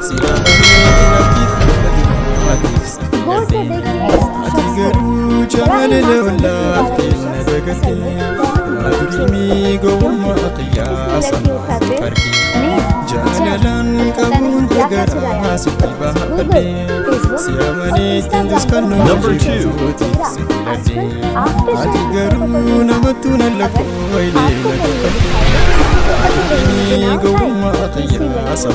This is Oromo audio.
Siamani dinakif madif ati garu jamale lawla altina dagati madrimi gowma qiyasa farki jalalan kabun tagara siba habbi siamani tindis kanu Number 2. ati garu namatuna lako ile nadafati madrimi gowma qiyasa